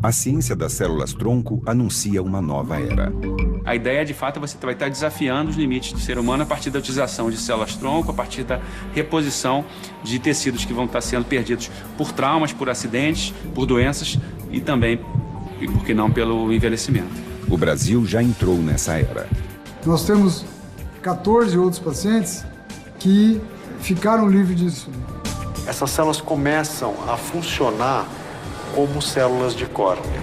A ciência das células-tronco anuncia uma nova era. A ideia, de fato, é você vai estar desafiando os limites do ser humano a partir da utilização de células-tronco, a partir da reposição de tecidos que vão estar sendo perdidos por traumas, por acidentes, por doenças e também, e por que não, pelo envelhecimento. O Brasil já entrou nessa era. Nós temos 14 outros pacientes que ficaram livres disso. Essas células começam a funcionar como células de córnea.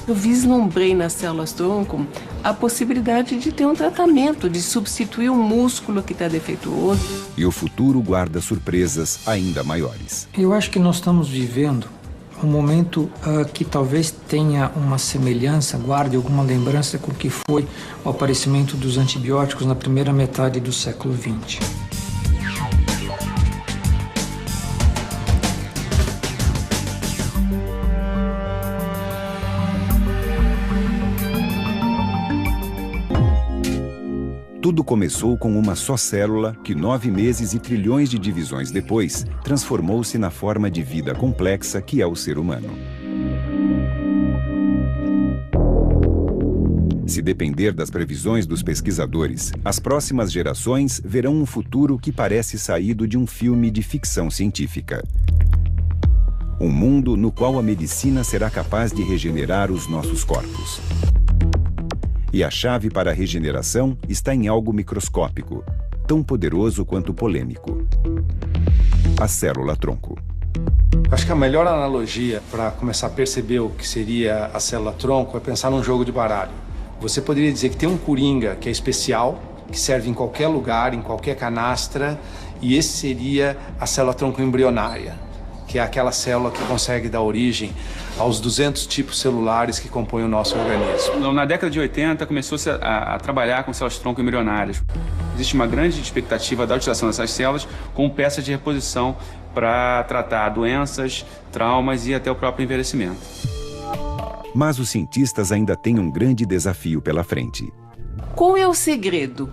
Eu vislumbrei nas células-tronco a possibilidade de ter um tratamento, de substituir o músculo que está defeituoso. E o futuro guarda surpresas ainda maiores. Eu acho que nós estamos vivendo um momento que talvez tenha uma semelhança, guarde alguma lembrança com o que foi o aparecimento dos antibióticos na primeira metade do século XX. Tudo começou com uma só célula que 9 meses e trilhões de divisões depois transformou-se na forma de vida complexa que é o ser humano. Se depender das previsões dos pesquisadores, as próximas gerações verão um futuro que parece saído de um filme de ficção científica. Um mundo no qual a medicina será capaz de regenerar os nossos corpos. E a chave para a regeneração está em algo microscópico, tão poderoso quanto polêmico: a célula-tronco. Acho que a melhor analogia para começar a perceber o que seria a célula-tronco é pensar num jogo de baralho. Você poderia dizer que tem um coringa que é especial, que serve em qualquer lugar, em qualquer canastra, e esse seria a célula-tronco embrionária, que é aquela célula que consegue dar origem aos 200 tipos celulares que compõem o nosso organismo. Na década de 80, começou-se a trabalhar com células-tronco embrionárias. Existe uma grande expectativa da utilização dessas células como peças de reposição para tratar doenças, traumas e até o próprio envelhecimento. Mas os cientistas ainda têm um grande desafio pela frente. Qual é o segredo?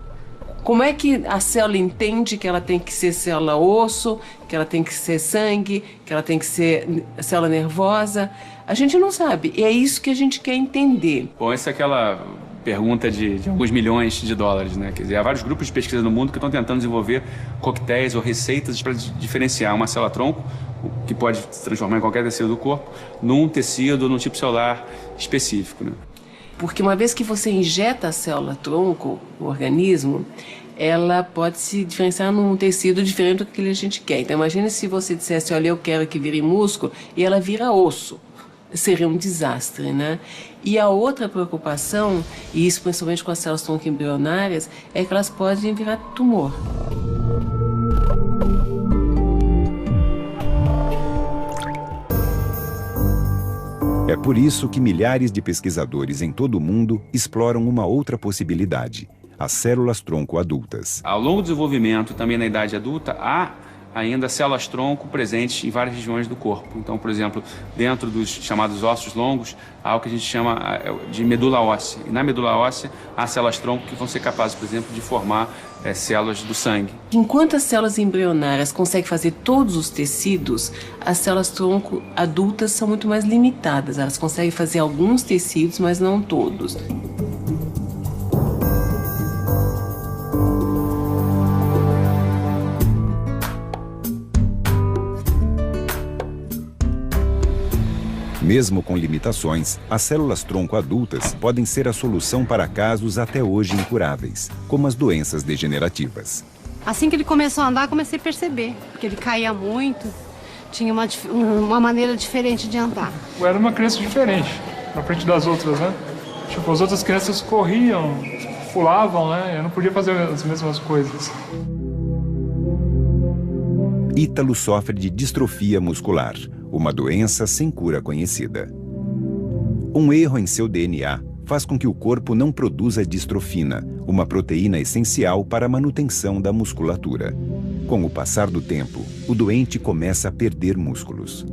Como é que a célula entende que ela tem que ser célula osso, que ela tem que ser sangue, que ela tem que ser célula nervosa? A gente não sabe, e é isso que a gente quer entender. Bom, essa é aquela pergunta de alguns milhões de dólares, né? Quer dizer, há vários grupos de pesquisa no mundo que estão tentando desenvolver coquetéis ou receitas para diferenciar uma célula-tronco, que pode se transformar em qualquer tecido do corpo, num tecido, num tipo celular específico, né? Porque uma vez que você injeta a célula-tronco no organismo, ela pode se diferenciar num tecido diferente do que a gente quer. Então imagine se você dissesse, olha, eu quero que vire músculo, e ela vira osso. Seria um desastre, né? E a outra preocupação, e isso principalmente com as células-tronco embrionárias, é que elas podem virar tumor. É por isso que milhares de pesquisadores em todo o mundo exploram uma outra possibilidade: as células-tronco adultas. Ao longo do desenvolvimento, também na idade adulta, há ainda células-tronco presentes em várias regiões do corpo. Então, por exemplo, dentro dos chamados ossos longos, há o que a gente chama de medula óssea. E na medula óssea, há células-tronco que vão ser capazes, por exemplo, de formar células do sangue. Enquanto as células embrionárias conseguem fazer todos os tecidos, as células-tronco adultas são muito mais limitadas. Elas conseguem fazer alguns tecidos, mas não todos. Mesmo com limitações, as células-tronco adultas podem ser a solução para casos até hoje incuráveis, como as doenças degenerativas. Assim que ele começou a andar, comecei a perceber, porque ele caía muito, tinha uma maneira diferente de andar. Eu era uma criança diferente, na frente das outras, né? Tipo, as outras crianças corriam, pulavam, né? Eu não podia fazer as mesmas coisas. Ítalo sofre de distrofia muscular, uma doença sem cura conhecida. Um erro em seu DNA faz com que o corpo não produza distrofina, uma proteína essencial para a manutenção da musculatura. Com o passar do tempo, o doente começa a perder músculos.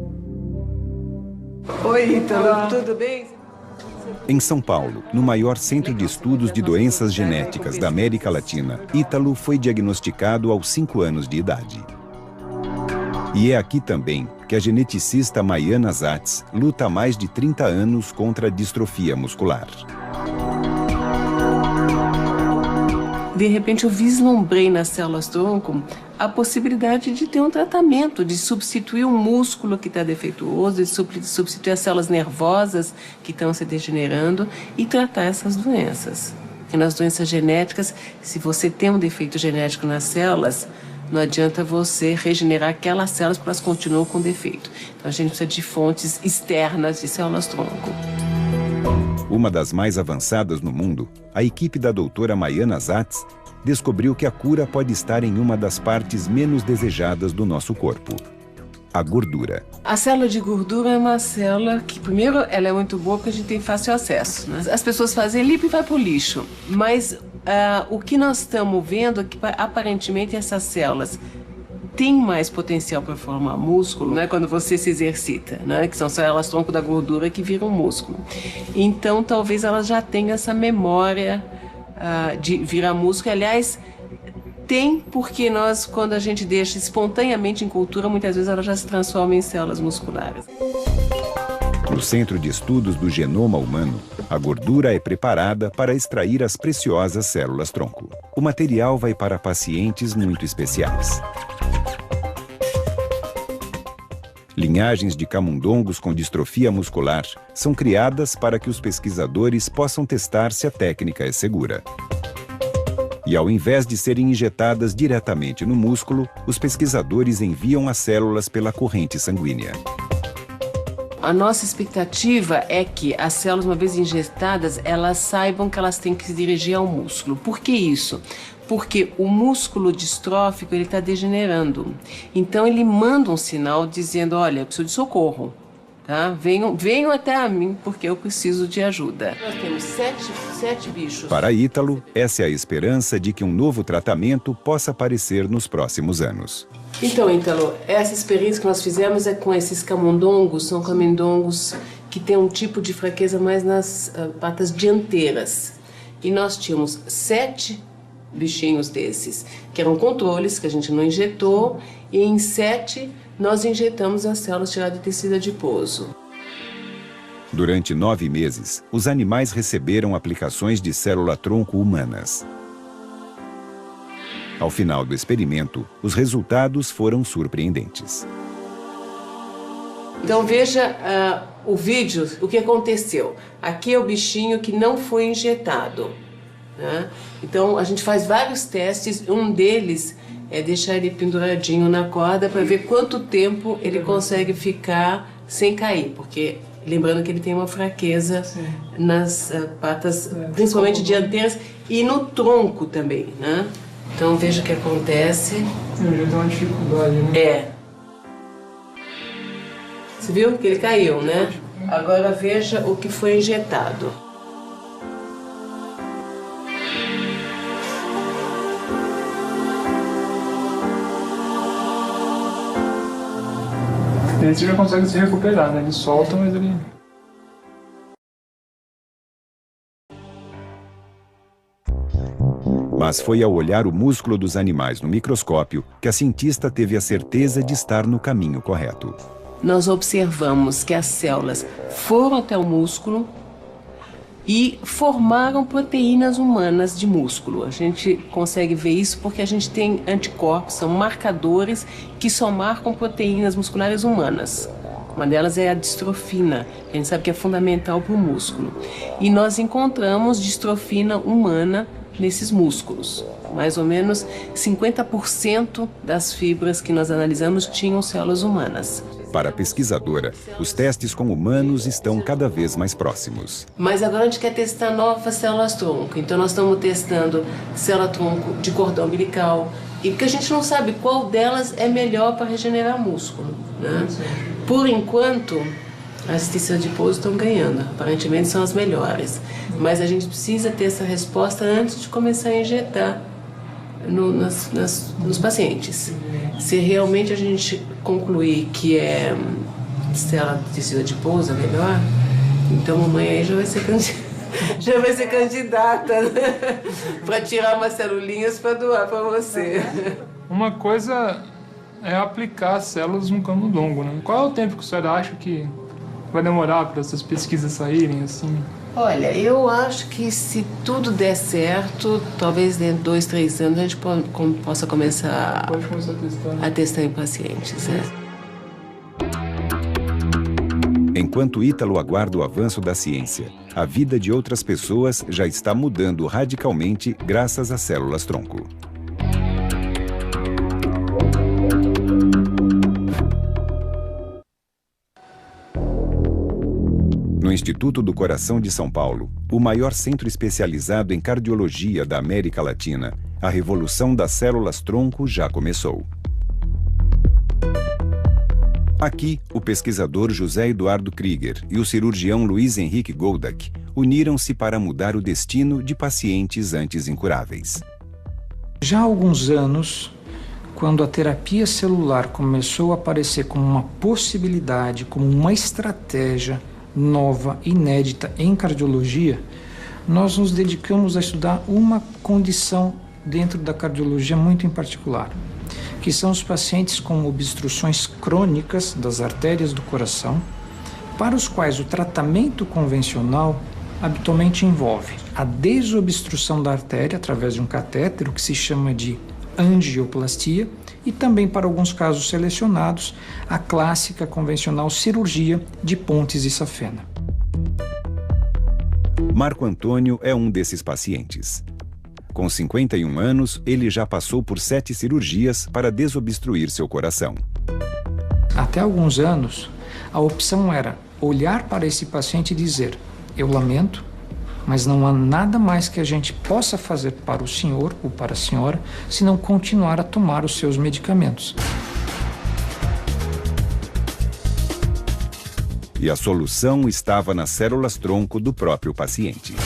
Oi, Ítalo, tudo bem? Em São Paulo, no maior centro de estudos de doenças genéticas da América Latina, Ítalo foi diagnosticado aos 5 anos de idade. E é aqui também que a geneticista Maiana Zatz luta há mais de 30 anos contra a distrofia muscular. De repente eu vislumbrei nas células-tronco a possibilidade de ter um tratamento, de substituir o músculo que está defeituoso, de substituir as células nervosas que estão se degenerando e tratar essas doenças. E nas doenças genéticas, se você tem um defeito genético nas células, não adianta você regenerar aquelas células porque elas continuam com defeito. Então a gente precisa de fontes externas de células-tronco. Uma das mais avançadas no mundo, a equipe da doutora Maiana Zatz descobriu que a cura pode estar em uma das partes menos desejadas do nosso corpo: a gordura. A célula de gordura é uma célula que, primeiro, ela é muito boa porque a gente tem fácil acesso, né? As pessoas fazem lipo e vai para o lixo, mas o que nós estamos vendo é que, aparentemente, essas células têm mais potencial para formar músculo, né, quando você se exercita, né, que são células-tronco da gordura que viram músculo. Então, talvez elas já tenham essa memória de virar músculo. Aliás, tem, porque nós, quando a gente deixa espontaneamente em cultura, muitas vezes ela já se transforma em células musculares. No Centro de Estudos do Genoma Humano, a gordura é preparada para extrair as preciosas células-tronco. O material vai para pacientes muito especiais. Linhagens de camundongos com distrofia muscular são criadas para que os pesquisadores possam testar se a técnica é segura. E ao invés de serem injetadas diretamente no músculo, os pesquisadores enviam as células pela corrente sanguínea. A nossa expectativa é que as células, uma vez injetadas, elas saibam que elas têm que se dirigir ao músculo. Por que isso? Porque o músculo distrófico está degenerando. Então ele manda um sinal dizendo: olha, eu preciso de socorro, tá? Venham até a mim porque eu preciso de ajuda. Nós temos sete bichos. Para Ítalo, essa é a esperança de que um novo tratamento possa aparecer nos próximos anos. Então, Ítalo, essa experiência que nós fizemos é com esses camundongos. São camundongos que têm um tipo de fraqueza mais nas patas dianteiras. E nós tínhamos 7 bichinhos desses, que eram controles que a gente não injetou, e em 7 nós injetamos as células tiradas de tecido adiposo. Durante 9 meses, os animais receberam aplicações de célula-tronco humanas. Ao final do experimento, os resultados foram surpreendentes. Então veja o vídeo, o que aconteceu. Aqui é o bichinho que não foi injetado, né? Então a gente faz vários testes, um deles é deixar ele penduradinho na corda para ver quanto tempo ele consegue ficar sem cair, porque lembrando que ele tem uma fraqueza nas patas, principalmente dianteiras, e no tronco também, né? Então veja o que acontece. Ele tem uma dificuldade, né? É. Você viu que ele caiu, né? Agora veja o que foi injetado. Esse já consegue se recuperar, né? Ele solta, mas ele... Mas foi ao olhar o músculo dos animais no microscópio que a cientista teve a certeza de estar no caminho correto. Nós observamos que as células foram até o músculo e formaram proteínas humanas de músculo. A gente consegue ver isso porque a gente tem anticorpos, são marcadores que só marcam proteínas musculares humanas. Uma delas é a distrofina, que a gente sabe que é fundamental para o músculo. E nós encontramos distrofina humana nesses músculos. Mais ou menos 50% das fibras que nós analisamos tinham células humanas. Para a pesquisadora, os testes com humanos estão cada vez mais próximos. Mas agora a gente quer testar novas células-tronco. Então nós estamos testando célula-tronco de cordão umbilical, e porque a gente não sabe qual delas é melhor para regenerar músculo, né? Por enquanto, as tecidos adiposos estão ganhando. Aparentemente são as melhores. Mas a gente precisa ter essa resposta antes de começar a injetar nos pacientes. Se realmente a gente concluir que é célula de tecido adiposo melhor, então a mamãe aí já vai ser candidata, né? Para tirar umas celulinhas para doar para você. Uma coisa é aplicar as células num camundongo, né? Qual é o tempo que o senhor acha que vai demorar para essas pesquisas saírem, assim? Olha, eu acho que se tudo der certo, talvez dentro de 2, 3 anos a gente possa começar a testar em pacientes. Enquanto Ítalo aguarda o avanço da ciência, a vida de outras pessoas já está mudando radicalmente graças às células-tronco. No Instituto do Coração de São Paulo, o maior centro especializado em cardiologia da América Latina, a revolução das células-tronco já começou. Aqui, o pesquisador José Eduardo Krieger e o cirurgião Luiz Henrique Goldak uniram-se para mudar o destino de pacientes antes incuráveis. Já há alguns anos, quando a terapia celular começou a aparecer como uma possibilidade, como uma estratégia nova, inédita em cardiologia, nós nos dedicamos a estudar uma condição dentro da cardiologia muito em particular, que são os pacientes com obstruções crônicas das artérias do coração, para os quais o tratamento convencional habitualmente envolve a desobstrução da artéria através de um catéter, o que se chama de angioplastia, e também, para alguns casos selecionados, a clássica convencional cirurgia de pontes e safena. Marco Antônio é um desses pacientes. Com 51 anos, ele já passou por 7 cirurgias para desobstruir seu coração. Até alguns anos, a opção era olhar para esse paciente e dizer: eu lamento, mas não há nada mais que a gente possa fazer para o senhor ou para a senhora, senão continuar a tomar os seus medicamentos. E a solução estava nas células-tronco do próprio paciente.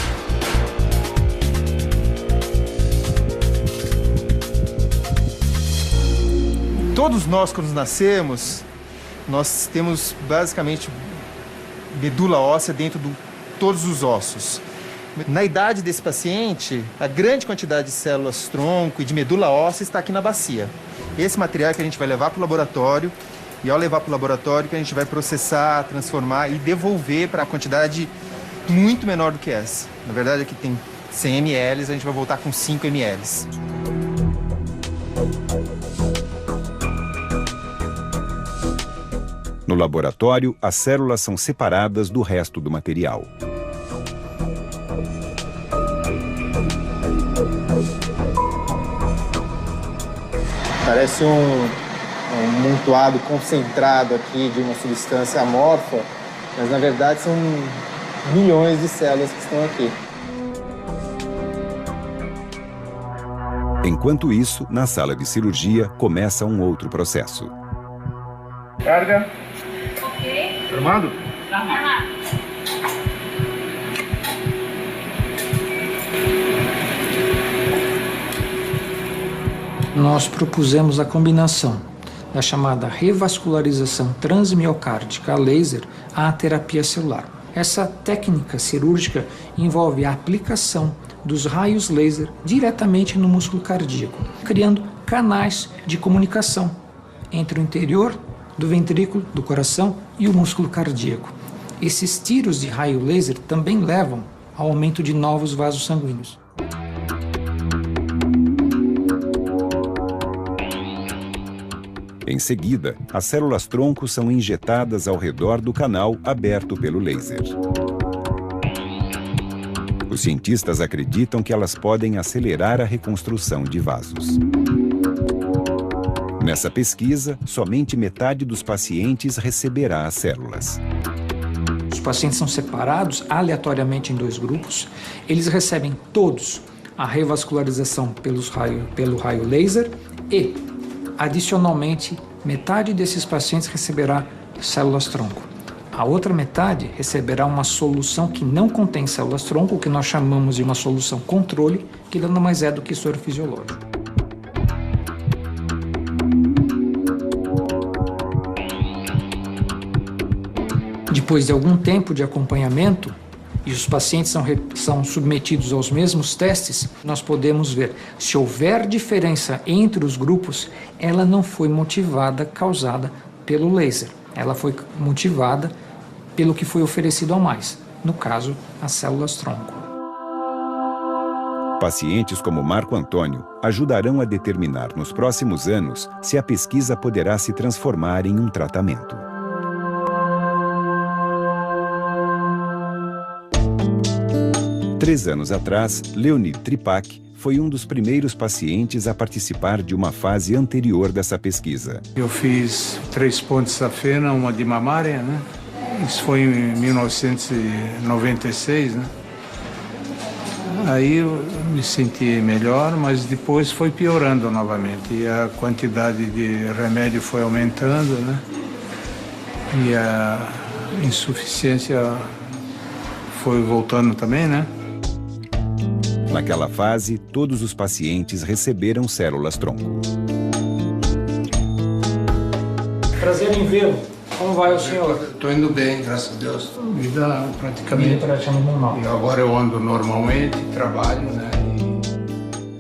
Todos nós, quando nascemos, nós temos basicamente medula óssea dentro de todos os ossos. Na idade desse paciente, a grande quantidade de células-tronco e de medula óssea está aqui na bacia. Esse material que a gente vai levar para o laboratório, e ao levar para o laboratório que a gente vai processar, transformar e devolver para a quantidade muito menor do que essa. Na verdade, aqui tem 100 ml, a gente vai voltar com 5 ml. No laboratório, as células são separadas do resto do material. Parece um amontoado concentrado aqui de uma substância amorfa, mas na verdade são milhões de células que estão aqui. Enquanto isso, na sala de cirurgia, começa um outro processo. Carga. Ok. Armado? Armado. Nós propusemos a combinação da chamada revascularização transmiocárdica a laser à terapia celular. Essa técnica cirúrgica envolve a aplicação dos raios laser diretamente no músculo cardíaco, criando canais de comunicação entre o interior do ventrículo, do coração e o músculo cardíaco. Esses tiros de raio laser também levam ao aumento de novos vasos sanguíneos. Em seguida, as células-tronco são injetadas ao redor do canal aberto pelo laser. Os cientistas acreditam que elas podem acelerar a reconstrução de vasos. Nessa pesquisa, somente metade dos pacientes receberá as células. Os pacientes são separados aleatoriamente em 2 grupos. Eles recebem todos a revascularização pelo raio laser e, adicionalmente, metade desses pacientes receberá células-tronco. A outra metade receberá uma solução que não contém células-tronco, o que nós chamamos de uma solução controle, que nada mais é do que soro fisiológico. Depois de algum tempo de acompanhamento, e os pacientes são submetidos aos mesmos testes, nós podemos ver se houver diferença entre os grupos, ela não foi causada pelo laser, ela foi motivada pelo que foi oferecido a mais, no caso, as células-tronco. Pacientes como Marco Antônio ajudarão a determinar nos próximos anos se a pesquisa poderá se transformar em um tratamento. Três anos atrás, Leonid Tripak foi um dos primeiros pacientes a participar de uma fase anterior dessa pesquisa. Eu fiz 3 pontes safena, uma de mamária, né? Isso foi em 1996, né? Aí eu me senti melhor, mas depois foi piorando novamente. E a quantidade de remédio foi aumentando, né? E a insuficiência foi voltando também, né? Naquela fase, todos os pacientes receberam células-tronco. Prazer em vê-lo. Como vai o senhor? Estou indo bem, graças a Deus. Vida praticamente normal. E agora eu ando normalmente, trabalho, né?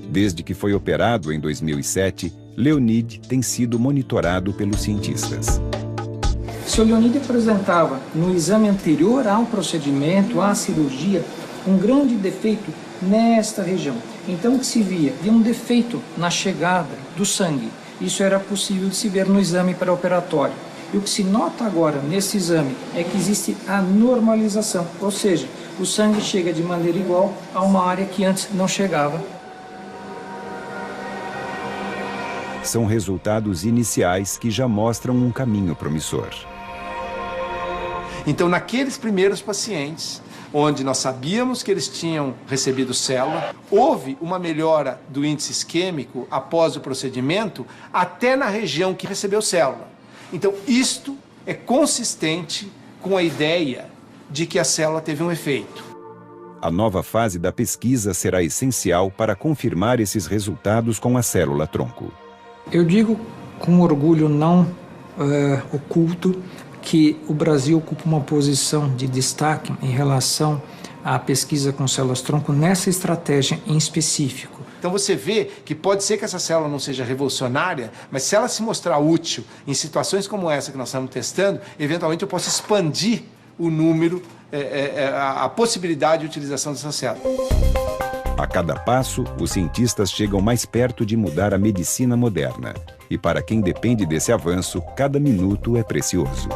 Desde que foi operado em 2007, Leonid tem sido monitorado pelos cientistas. O Sr. Leonid apresentava, no exame anterior ao procedimento, à cirurgia, um grande defeito nesta região. Então, o que se via? Havia um defeito na chegada do sangue. Isso era possível de se ver no exame pré-operatório. E o que se nota agora nesse exame é que existe a normalização, ou seja, o sangue chega de maneira igual a uma área que antes não chegava. São resultados iniciais que já mostram um caminho promissor. Então, naqueles primeiros pacientes, onde nós sabíamos que eles tinham recebido célula, houve uma melhora do índice isquêmico após o procedimento, até na região que recebeu célula. Então, isto é consistente com a ideia de que a célula teve um efeito. A nova fase da pesquisa será essencial para confirmar esses resultados com a célula-tronco. Eu digo com orgulho não oculto que o Brasil ocupa uma posição de destaque em relação à pesquisa com células-tronco nessa estratégia em específico. Então você vê que pode ser que essa célula não seja revolucionária, mas se ela se mostrar útil em situações como essa que nós estamos testando, eventualmente eu posso expandir o número, a possibilidade de utilização dessa célula. A cada passo, os cientistas chegam mais perto de mudar a medicina moderna. E para quem depende desse avanço, cada minuto é precioso.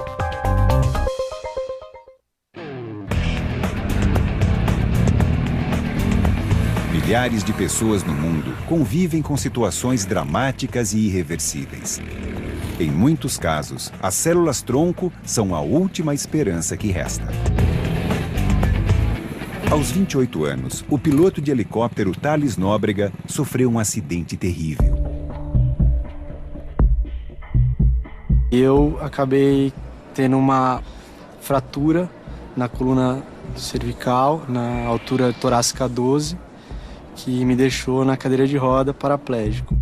Milhares de pessoas no mundo convivem com situações dramáticas e irreversíveis. Em muitos casos, as células-tronco são a última esperança que resta. Aos 28 anos, o piloto de helicóptero Thales Nóbrega sofreu um acidente terrível. Eu acabei tendo uma fratura na coluna cervical, na altura torácica 12, que me deixou na cadeira de roda paraplégico.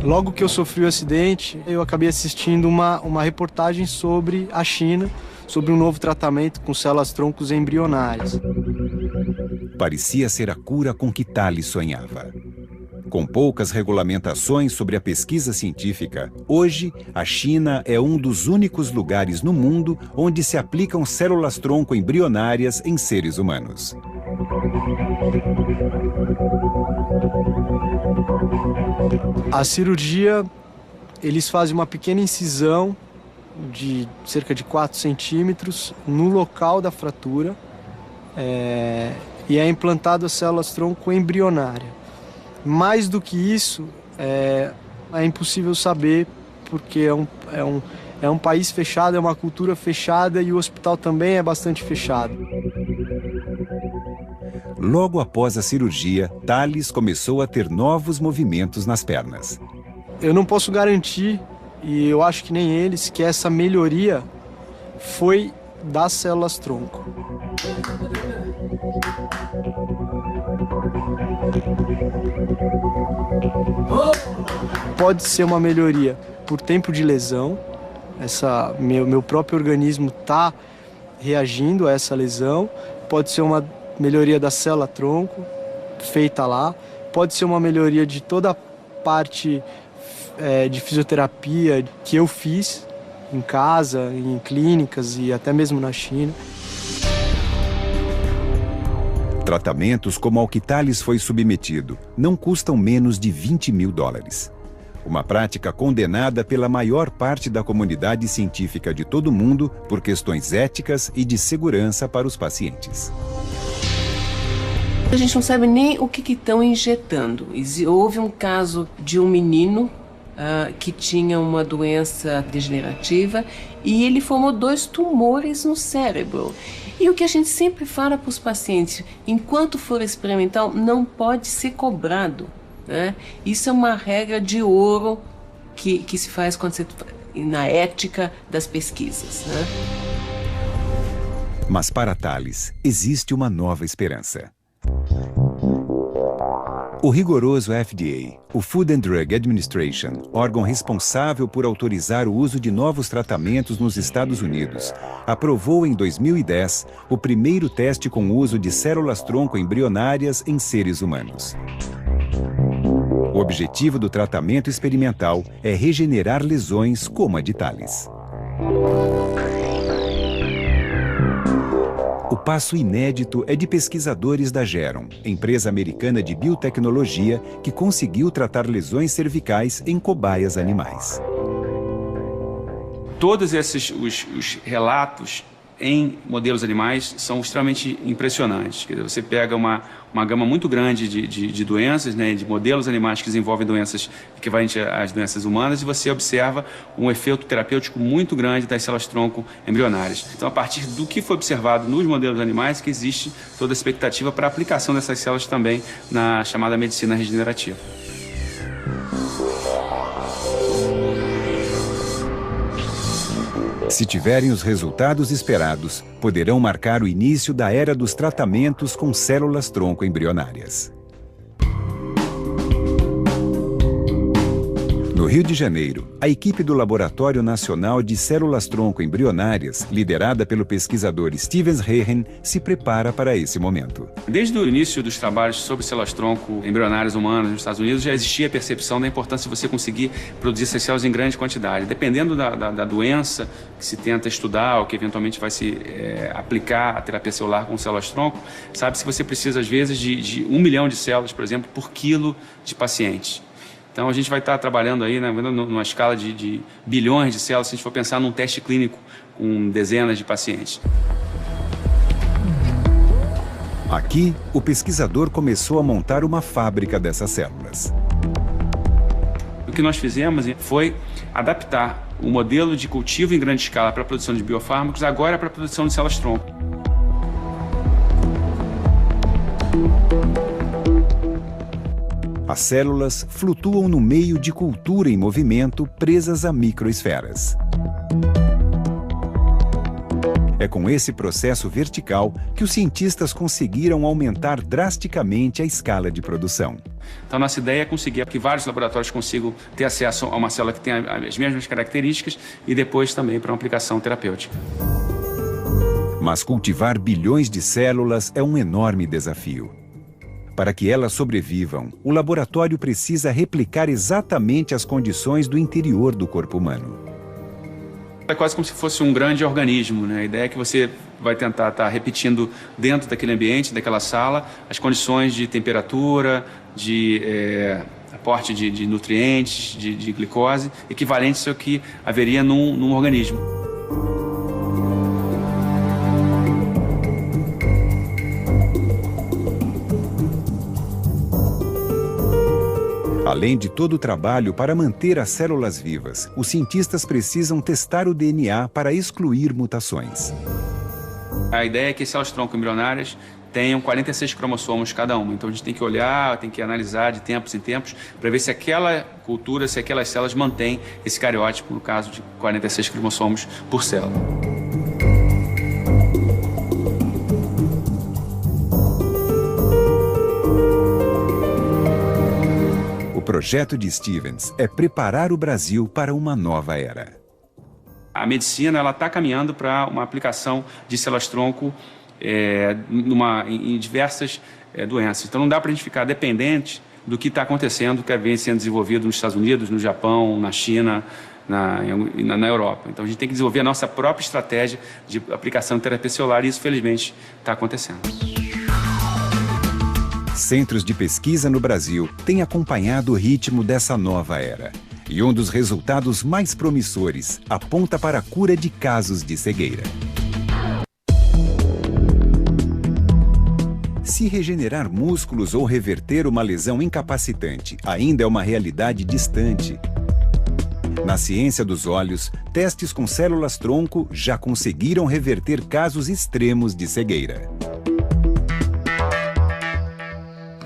Logo que eu sofri o acidente, eu acabei assistindo uma reportagem sobre a China, sobre um novo tratamento com células-troncos embrionárias. Parecia ser a cura com que Thales sonhava. Com poucas regulamentações sobre a pesquisa científica, hoje a China é um dos únicos lugares no mundo onde se aplicam células-tronco embrionárias em seres humanos. A cirurgia, eles fazem uma pequena incisão de cerca de 4 centímetros no local da fratura e é implantado as células-tronco embrionária. Mais do que isso, é impossível saber, porque é um país fechado, é uma cultura fechada e o hospital também é bastante fechado. Logo após a cirurgia, Thales começou a ter novos movimentos nas pernas. Eu não posso garantir, e eu acho que nem eles, que essa melhoria foi das células-tronco. Pode ser uma melhoria por tempo de lesão. Meu próprio organismo está reagindo a essa lesão, pode ser uma melhoria da célula-tronco feita lá, pode ser uma melhoria de toda a parte de fisioterapia que eu fiz em casa, em clínicas e até mesmo na China. Tratamentos como ao que Thales foi submetido não custam menos de $20 mil. Uma prática condenada pela maior parte da comunidade científica de todo o mundo por questões éticas e de segurança para os pacientes. A gente não sabe nem o que estão injetando. Houve um caso de um menino que tinha uma doença degenerativa e ele formou 2 tumores no cérebro. E o que a gente sempre fala para os pacientes, enquanto for experimental, não pode ser cobrado, né? Isso é uma regra de ouro que se faz quando na ética das pesquisas, né? Mas para Thales, existe uma nova esperança. O rigoroso FDA, o Food and Drug Administration, órgão responsável por autorizar o uso de novos tratamentos nos Estados Unidos, aprovou em 2010 o primeiro teste com uso de células-tronco embrionárias em seres humanos. O objetivo do tratamento experimental é regenerar lesões como a de Thales. O passo inédito é de pesquisadores da Geron, empresa americana de biotecnologia que conseguiu tratar lesões cervicais em cobaias animais. Todos esses os relatos em modelos animais são extremamente impressionantes. Quer dizer, você pega uma gama muito grande de doenças, né, de modelos animais que desenvolvem doenças equivalentes às doenças humanas, e você observa um efeito terapêutico muito grande das células-tronco embrionárias. Então, a partir do que foi observado nos modelos animais, que existe toda a expectativa para a aplicação dessas células também na chamada medicina regenerativa. Se tiverem os resultados esperados, poderão marcar o início da era dos tratamentos com células-tronco embrionárias. No Rio de Janeiro, a equipe do Laboratório Nacional de Células-Tronco Embrionárias, liderada pelo pesquisador Stevens Rehen, se prepara para esse momento. Desde o início dos trabalhos sobre células-tronco embrionárias humanas nos Estados Unidos, já existia a percepção da importância de você conseguir produzir essas células em grande quantidade. Dependendo da doença que se tenta estudar ou que eventualmente vai se aplicar a terapia celular com células-tronco, sabe-se que você precisa, às vezes, de 1 milhão de células, por exemplo, por quilo de paciente. Então, a gente vai estar trabalhando aí, né, numa escala de bilhões de células, se a gente for pensar num teste clínico com dezenas de pacientes. Aqui, o pesquisador começou a montar uma fábrica dessas células. O que nós fizemos foi adaptar o modelo de cultivo em grande escala para a produção de biofármacos agora para a produção de células-tronco. As células flutuam no meio de cultura em movimento presas a microesferas. É com esse processo vertical que os cientistas conseguiram aumentar drasticamente a escala de produção. Então, nossa ideia é conseguir que vários laboratórios consigam ter acesso a uma célula que tenha as mesmas características e depois também para uma aplicação terapêutica. Mas cultivar bilhões de células é um enorme desafio. Para que elas sobrevivam, o laboratório precisa replicar exatamente as condições do interior do corpo humano. É quase como se fosse um grande organismo, né? A ideia é que você vai tentar estar repetindo dentro daquele ambiente, daquela sala, as condições de temperatura, de aporte de nutrientes, de glicose, equivalentes ao que haveria num organismo. Além de todo o trabalho para manter as células vivas, os cientistas precisam testar o DNA para excluir mutações. A ideia é que as células-tronco embrionárias tenham 46 cromossomos cada uma. Então a gente tem que olhar, tem que analisar de tempos em tempos para ver se aquela cultura, se aquelas células mantêm esse cariótipo, no caso de 46 cromossomos por célula. O projeto de Stevens é preparar o Brasil para uma nova era. A medicina está caminhando para uma aplicação de células-tronco em diversas doenças. Então não dá para a gente ficar dependente do que está acontecendo, que vem sendo desenvolvido nos Estados Unidos, no Japão, na China, na Europa. Então a gente tem que desenvolver a nossa própria estratégia de aplicação de terapia celular e isso, felizmente, está acontecendo. Centros de pesquisa no Brasil têm acompanhado o ritmo dessa nova era. E um dos resultados mais promissores aponta para a cura de casos de cegueira. Se regenerar músculos ou reverter uma lesão incapacitante ainda é uma realidade distante, na ciência dos olhos, testes com células-tronco já conseguiram reverter casos extremos de cegueira.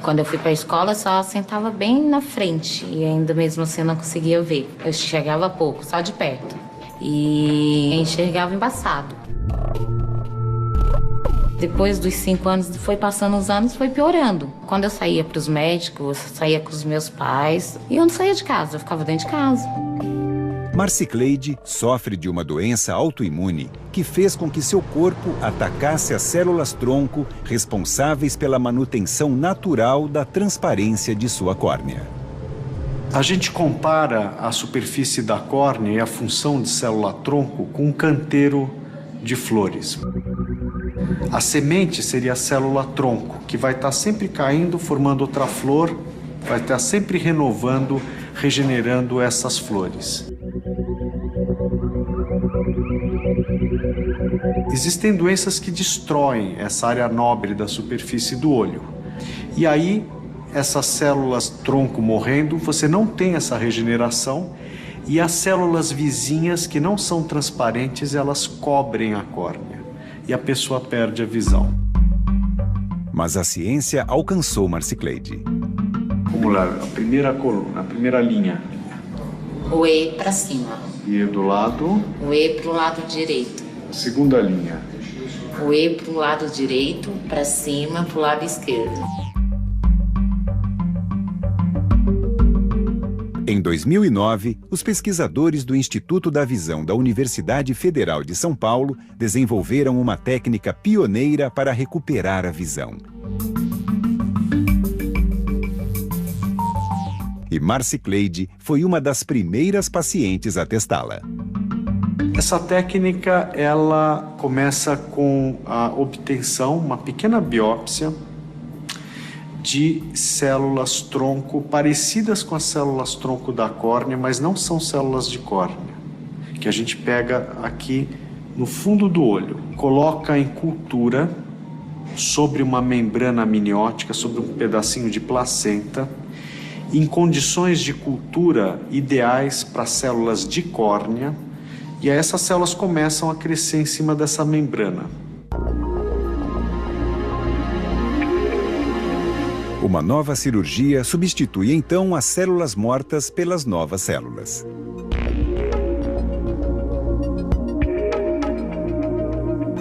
Quando eu fui para a escola, só sentava bem na frente e ainda mesmo assim eu não conseguia ver. Eu enxergava pouco, só de perto. E enxergava embaçado. Depois dos 5 anos, foi passando os anos, foi piorando. Quando eu saía para os médicos, eu saía com os meus pais e eu não saía de casa, eu ficava dentro de casa. Marcicleide sofre de uma doença autoimune que fez com que seu corpo atacasse as células-tronco responsáveis pela manutenção natural da transparência de sua córnea. A gente compara a superfície da córnea e a função de célula-tronco com um canteiro de flores. A semente seria a célula-tronco, que vai estar sempre caindo, formando outra flor, vai estar sempre renovando, regenerando essas flores. Existem doenças que destroem essa área nobre da superfície do olho. E aí, essas células-tronco morrendo, você não tem essa regeneração e as células vizinhas que não são transparentes, elas cobrem a córnea e a pessoa perde a visão. Mas a ciência alcançou Marcicleide. Vamos lá, a primeira coluna, a primeira linha. O E para cima. E do lado? O E para o lado direito. A segunda linha. O E para o lado direito, para cima, para o lado esquerdo. Em 2009, os pesquisadores do Instituto da Visão da Universidade Federal de São Paulo desenvolveram uma técnica pioneira para recuperar a visão. E Marcicleide foi uma das primeiras pacientes a testá-la. Essa técnica, ela começa com a obtenção, uma pequena biópsia de células-tronco parecidas com as células-tronco da córnea, mas não são células de córnea, que a gente pega aqui no fundo do olho, coloca em cultura sobre uma membrana amniótica, sobre um pedacinho de placenta, em condições de cultura ideais para células de córnea, e aí essas células começam a crescer em cima dessa membrana. Uma nova cirurgia substitui então as células mortas pelas novas células.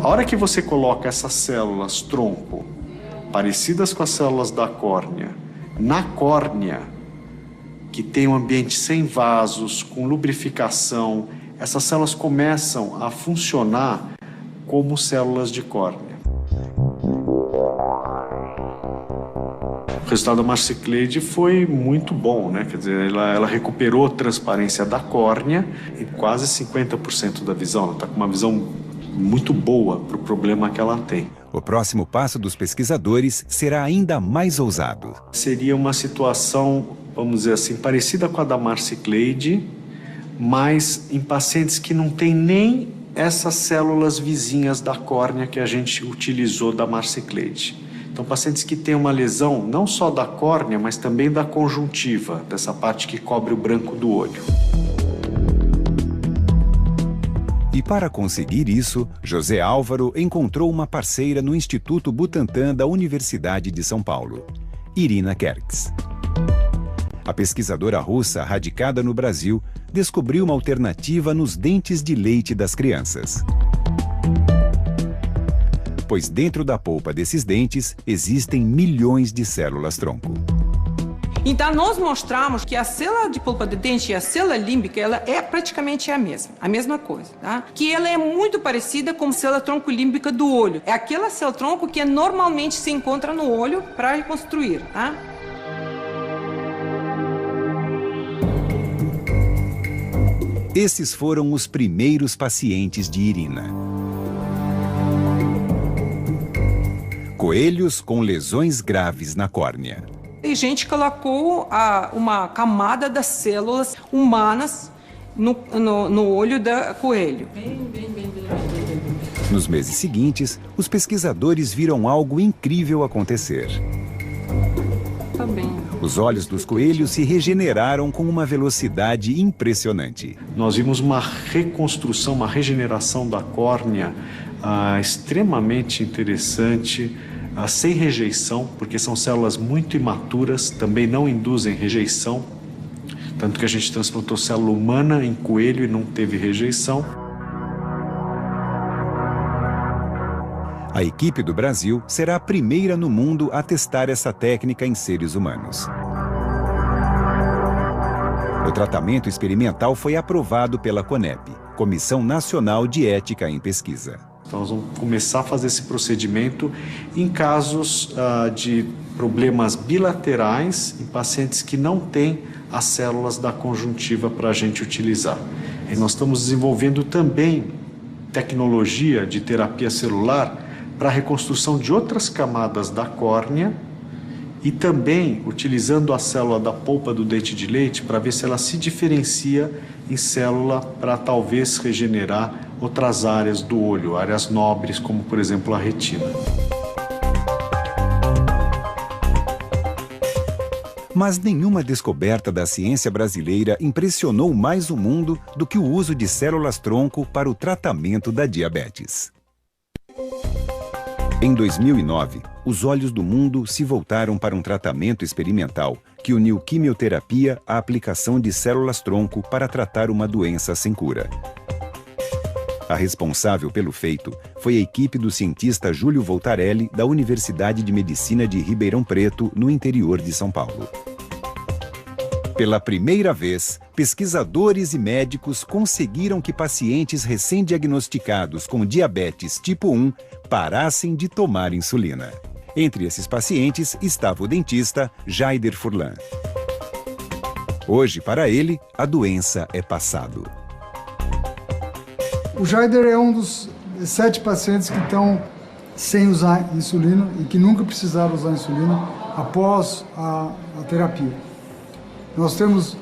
A hora que você coloca essas células tronco, parecidas com as células da córnea, na córnea, que tem um ambiente sem vasos, com lubrificação, essas células começam a funcionar como células de córnea. O resultado da Marcicleide foi muito bom, né? Quer dizer, ela recuperou a transparência da córnea e quase 50% da visão. Ela está com uma visão muito boa para o problema que ela tem. O próximo passo dos pesquisadores será ainda mais ousado. Seria uma situação, vamos dizer assim, parecida com a da Marcicleide, mas em pacientes que não têm nem essas células vizinhas da córnea que a gente utilizou da Marcicleide. Então, pacientes que têm uma lesão não só da córnea, mas também da conjuntiva, dessa parte que cobre o branco do olho. E para conseguir isso, José Álvaro encontrou uma parceira no Instituto Butantan da Universidade de São Paulo, Irina Kerkes. A pesquisadora russa, radicada no Brasil, descobriu uma alternativa nos dentes de leite das crianças. Pois dentro da polpa desses dentes existem milhões de células-tronco. Então, nós mostramos que a célula de polpa de dente e a célula límbica, ela é praticamente a mesma coisa, tá? Que ela é muito parecida com a célula tronco límbica do olho. É aquela célula tronco que normalmente se encontra no olho para reconstruir, tá? Esses foram os primeiros pacientes de Irina. Coelhos com lesões graves na córnea. E a gente colocou uma camada das células humanas no olho do coelho. Nos meses seguintes, os pesquisadores viram algo incrível acontecer. Tá bem. Os olhos dos coelhos se regeneraram com uma velocidade impressionante. Nós vimos uma reconstrução, uma regeneração da córnea extremamente interessante, sem rejeição, porque são células muito imaturas, também não induzem rejeição. Tanto que a gente transplantou célula humana em coelho e não teve rejeição. A equipe do Brasil será a primeira no mundo a testar essa técnica em seres humanos. O tratamento experimental foi aprovado pela CONEP, Comissão Nacional de Ética em Pesquisa. Então, nós vamos começar a fazer esse procedimento em casos de problemas bilaterais, em pacientes que não têm as células da conjuntiva para a gente utilizar. E nós estamos desenvolvendo também tecnologia de terapia celular para a reconstrução de outras camadas da córnea e também utilizando a célula da polpa do dente de leite para ver se ela se diferencia em célula para talvez regenerar outras áreas do olho, áreas nobres, como por exemplo a retina. Mas nenhuma descoberta da ciência brasileira impressionou mais o mundo do que o uso de células-tronco para o tratamento da diabetes. Em 2009, os olhos do mundo se voltaram para um tratamento experimental que uniu quimioterapia à aplicação de células-tronco para tratar uma doença sem cura. A responsável pelo feito foi a equipe do cientista Júlio Voltarelli, da Universidade de Medicina de Ribeirão Preto, no interior de São Paulo. Pela primeira vez, pesquisadores e médicos conseguiram que pacientes recém-diagnosticados com diabetes tipo 1 parassem de tomar insulina. Entre esses pacientes estava o dentista Jaider Furlan. Hoje, para ele, a doença é passado. O Jaider é um dos 7 pacientes que estão sem usar insulina e que nunca precisaram usar insulina após a terapia. Nós temos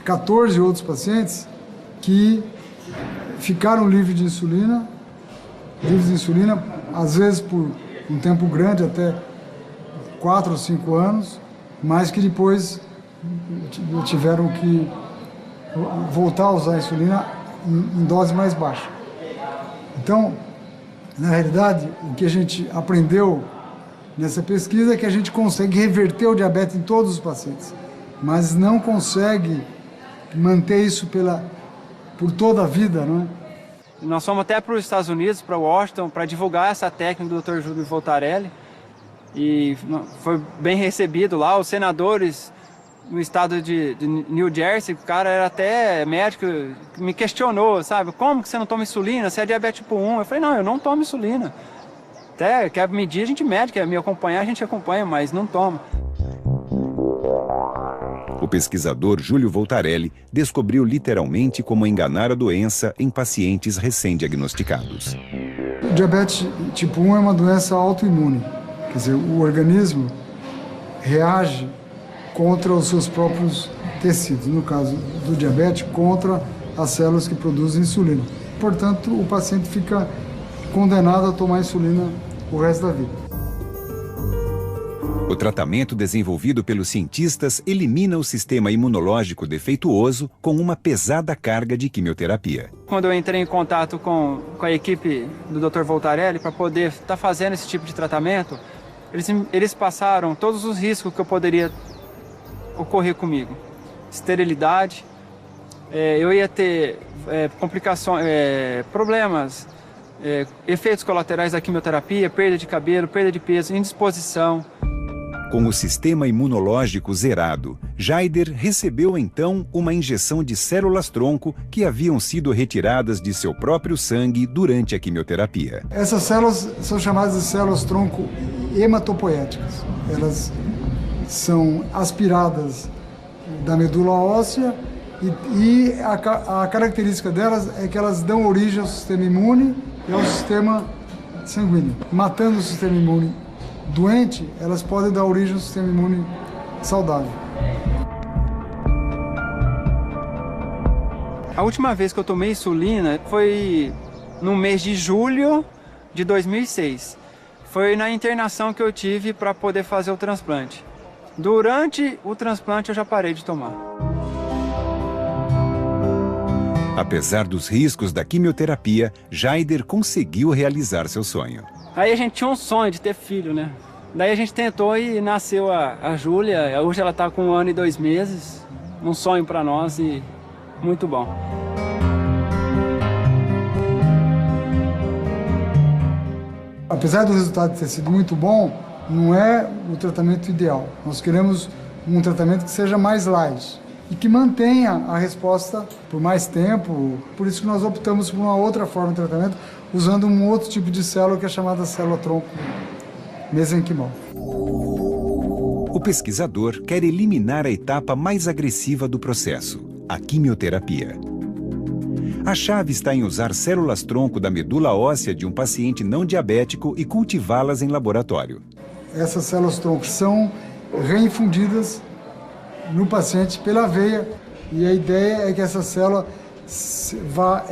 14 outros pacientes que ficaram livres de insulina, às vezes por um tempo grande, até 4 ou 5 anos, mas que depois tiveram que voltar a usar a insulina em dose mais baixa. Então, na realidade, o que a gente aprendeu nessa pesquisa é que a gente consegue reverter o diabetes em todos os pacientes, mas não consegue manter isso por toda a vida, não é? Nós fomos até para os Estados Unidos, para Washington, para divulgar essa técnica do Dr. Júlio Voltarelli, e foi bem recebido lá. Os senadores no estado de New Jersey, o cara era até médico, me questionou, sabe? Como que você não toma insulina? Você é diabetes tipo 1. Eu falei, não, eu não tomo insulina. Até quer medir, a gente mede, quer me acompanhar, a gente acompanha, mas não toma. O pesquisador Júlio Voltarelli descobriu literalmente como enganar a doença em pacientes recém-diagnosticados. O diabetes tipo 1 é uma doença autoimune. Quer dizer, o organismo reage contra os seus próprios tecidos. No caso do diabetes, contra as células que produzem insulina. Portanto, o paciente fica condenado a tomar insulina o resto da vida. O tratamento desenvolvido pelos cientistas elimina o sistema imunológico defeituoso com uma pesada carga de quimioterapia. Quando eu entrei em contato com a equipe do Dr. Voltarelli para poder estar fazendo esse tipo de tratamento, eles passaram todos os riscos que eu poderia ocorrer comigo. Esterilidade, eu ia ter complicações, problemas, efeitos colaterais da quimioterapia, perda de cabelo, perda de peso, indisposição. Com o sistema imunológico zerado, Jaider recebeu então uma injeção de células-tronco que haviam sido retiradas de seu próprio sangue durante a quimioterapia. Essas células são chamadas de células-tronco hematopoéticas. Elas são aspiradas da medula óssea e a característica delas é que elas dão origem ao sistema imune e ao sistema sanguíneo. Matando o sistema imune doente, elas podem dar origem ao sistema imune saudável. A última vez que eu tomei insulina foi no mês de julho de 2006. Foi na internação que eu tive para poder fazer o transplante. Durante o transplante eu já parei de tomar. Apesar dos riscos da quimioterapia, Jaider conseguiu realizar seu sonho. Aí a gente tinha um sonho de ter filho, né? Daí a gente tentou e nasceu a Júlia. Hoje ela está com 1 ano e 2 meses. Um sonho para nós e muito bom. Apesar do resultado ter sido muito bom, não é o tratamento ideal. Nós queremos um tratamento que seja mais light e que mantenha a resposta por mais tempo. Por isso que nós optamos por uma outra forma de tratamento, usando um outro tipo de célula que é chamada célula-tronco mesenquimal. O pesquisador quer eliminar a etapa mais agressiva do processo, a quimioterapia. A chave está em usar células-tronco da medula óssea de um paciente não diabético e cultivá-las em laboratório. Essas células-tronco são reinfundidas no paciente pela veia e a ideia é que essa célula vá,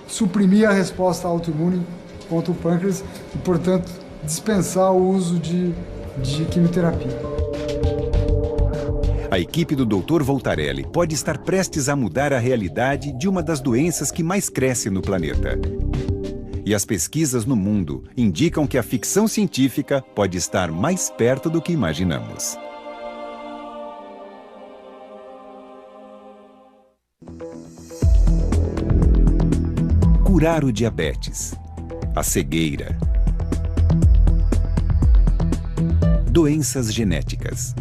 suprimir a resposta autoimune contra o pâncreas e, portanto, dispensar o uso de quimioterapia. A equipe do Dr. Voltarelli pode estar prestes a mudar a realidade de uma das doenças que mais cresce no planeta. E as pesquisas no mundo indicam que a ficção científica pode estar mais perto do que imaginamos. Curar o diabetes, a cegueira, doenças genéticas.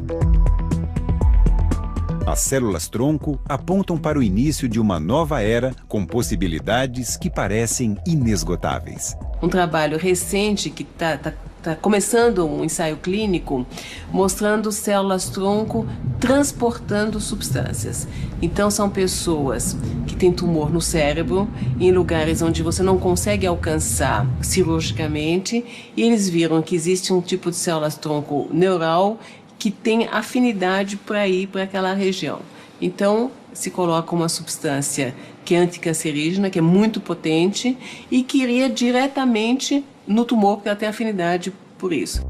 As células-tronco apontam para o início de uma nova era com possibilidades que parecem inesgotáveis. Um trabalho recente que está começando um ensaio clínico mostrando células-tronco transportando substâncias. Então são pessoas que têm tumor no cérebro, em lugares onde você não consegue alcançar cirurgicamente, e eles viram que existe um tipo de células-tronco neural que tem afinidade para ir para aquela região. Então, se coloca uma substância que é anticancerígena, que é muito potente e que iria diretamente no tumor, porque ela tem afinidade por isso.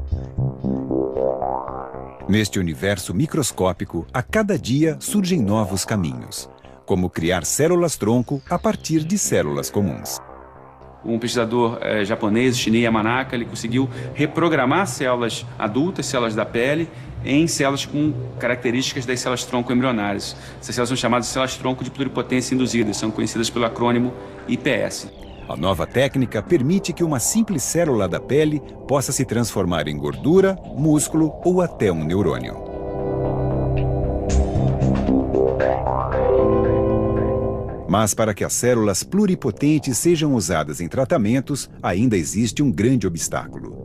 Neste universo microscópico, a cada dia surgem novos caminhos, como criar células-tronco a partir de células comuns. Um pesquisador japonês, Shinya Yamanaka, ele conseguiu reprogramar células adultas, células da pele, em células com características das células-tronco embrionárias. Essas células são chamadas células-tronco de pluripotência induzidas, são conhecidas pelo acrônimo IPS. A nova técnica permite que uma simples célula da pele possa se transformar em gordura, músculo ou até um neurônio. Mas para que as células pluripotentes sejam usadas em tratamentos, ainda existe um grande obstáculo.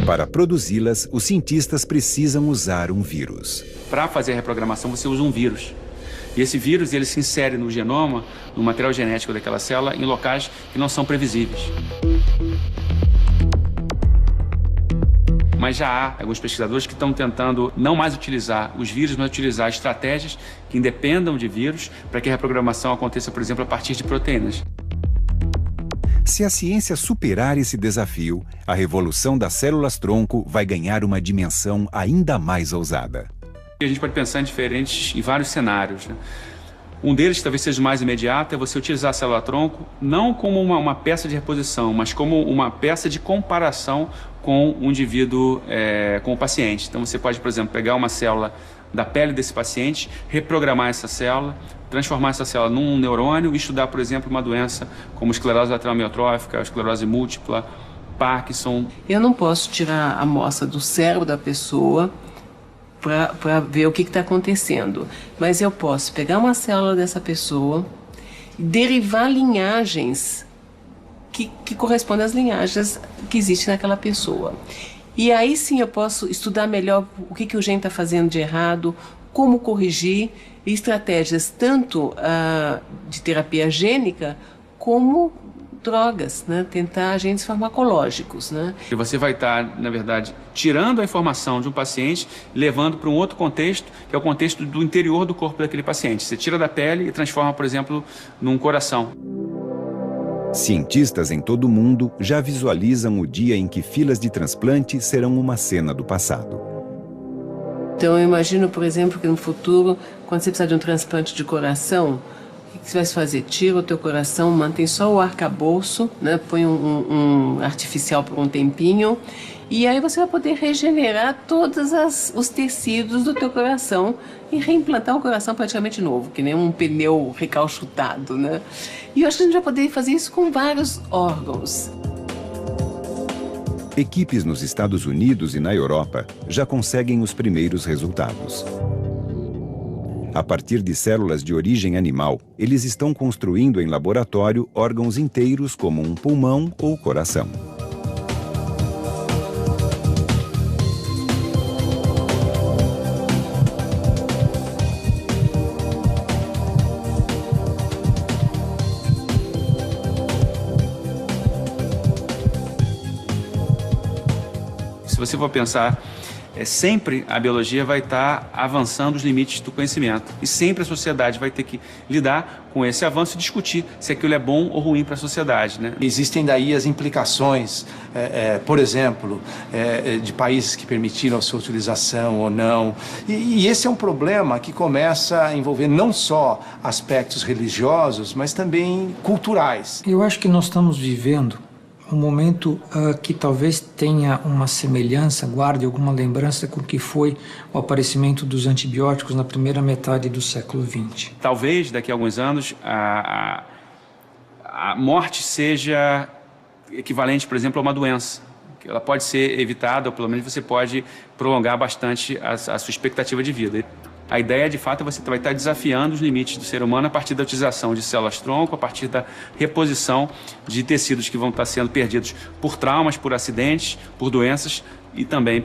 Para produzi-las, os cientistas precisam usar um vírus. Para fazer a reprogramação, você usa um vírus. E esse vírus ele se insere no genoma, no material genético daquela célula, em locais que não são previsíveis. Mas já há alguns pesquisadores que estão tentando não mais utilizar os vírus, mas utilizar estratégias que independam de vírus para que a reprogramação aconteça, por exemplo, a partir de proteínas. Se a ciência superar esse desafio, a revolução das células-tronco vai ganhar uma dimensão ainda mais ousada. A gente pode pensar em vários cenários, né? Um deles, que talvez seja o mais imediato, é você utilizar a célula-tronco não como uma peça de reposição, mas como uma peça de comparação com o indivíduo, com o paciente. Então você pode, por exemplo, pegar uma célula da pele desse paciente, reprogramar essa célula, transformar essa célula num neurônio e estudar, por exemplo, uma doença como esclerose lateral amiotrófica, esclerose múltipla Parkinson. Eu não posso tirar a amostra do cérebro da pessoa para ver o que está acontecendo, mas eu posso pegar uma célula dessa pessoa e derivar linhagens que correspondem às linhagens que existem naquela pessoa. E aí sim eu posso estudar melhor o que o gene está fazendo de errado, como corrigir, estratégias tanto de terapia gênica como drogas, né? Tentar agentes farmacológicos, né? E você vai estar, na verdade, tirando a informação de um paciente, levando para um outro contexto, que é o contexto do interior do corpo daquele paciente. Você tira da pele e transforma, por exemplo, num coração. Cientistas em todo o mundo já visualizam o dia em que filas de transplante serão uma cena do passado. Então eu imagino, por exemplo, que no futuro, quando você precisar de um transplante de coração, o que você vai fazer? Tira o teu coração, mantém só o arcabouço, né? Põe um artificial por um tempinho, e aí você vai poder regenerar todos os tecidos do teu coração e reimplantar um coração praticamente novo, que nem um pneu recalchutado, né? E eu acho que a gente vai poder fazer isso com vários órgãos. Equipes nos Estados Unidos e na Europa já conseguem os primeiros resultados. A partir de células de origem animal, eles estão construindo em laboratório órgãos inteiros como um pulmão ou coração. Se você for pensar, sempre a biologia vai estar avançando os limites do conhecimento. E sempre a sociedade vai ter que lidar com esse avanço e discutir se aquilo é bom ou ruim para a sociedade, né? Existem daí as implicações, por exemplo, de países que permitiram a sua utilização ou não. E esse é um problema que começa a envolver não só aspectos religiosos, mas também culturais. Eu acho que nós estamos vivendo um momento que talvez tenha uma semelhança, guarde alguma lembrança com o que foi o aparecimento dos antibióticos na primeira metade do século XX. Talvez daqui a alguns anos a morte seja equivalente, por exemplo, a uma doença. Ela pode ser evitada, ou pelo menos você pode prolongar bastante a sua expectativa de vida. A ideia, de fato, é você vai estar desafiando os limites do ser humano a partir da utilização de células-tronco, a partir da reposição de tecidos que vão estar sendo perdidos por traumas, por acidentes, por doenças e também,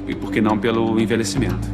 e por que não, pelo envelhecimento.